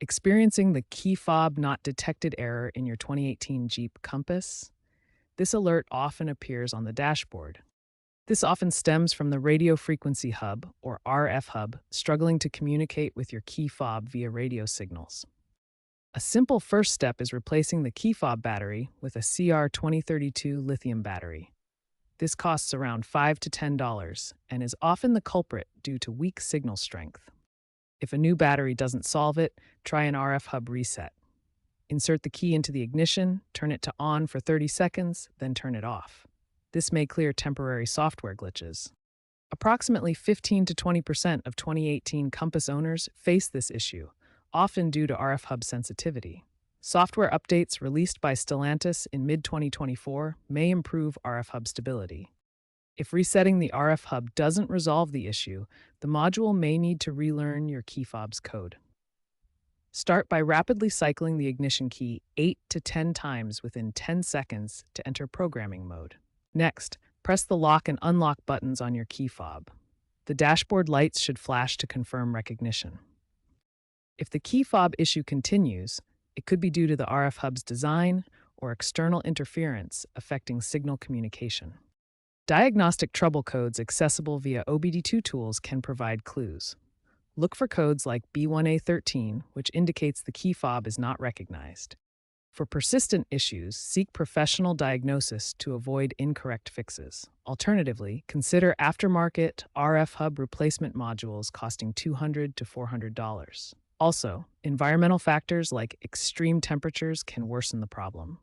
Experiencing the key fob not detected error in your 2018 Jeep Compass? This alert often appears on the dashboard. This often stems from the radio frequency hub, or RF struggling to communicate with your key fob via radio signals. A simple first step is replacing the key fob battery with a CR2032 lithium battery. This costs around $5 to $10 and is often the culprit due to weak signal strength. If a new battery doesn't solve it, try an RFHUB reset. Insert the key into the ignition, turn it to on for 30 seconds, then turn it off. This may clear temporary software glitches. Approximately 15 to 20% of 2018 Compass owners face this issue, often due to RFHUB sensitivity. Software updates released by Stellantis in mid-2024 may improve RFHUB stability. If resetting the RFHUB doesn't resolve the issue, the module may need to relearn your key fob's code. Start by rapidly cycling the ignition key 8 to 10 times within 10 seconds to enter programming mode. Next, press the lock and unlock buttons on your key fob. The dashboard lights should flash to confirm recognition. If the key fob issue continues, it could be due to the RFHUB's design or external interference affecting signal communication. Diagnostic trouble codes accessible via OBD2 tools can provide clues. Look for codes like B1A13, which indicates the key fob is not recognized. For persistent issues, seek professional diagnosis to avoid incorrect fixes. Alternatively, consider aftermarket RFHUB replacement modules costing $200 to $400. Also, environmental factors like extreme temperatures can worsen the problem.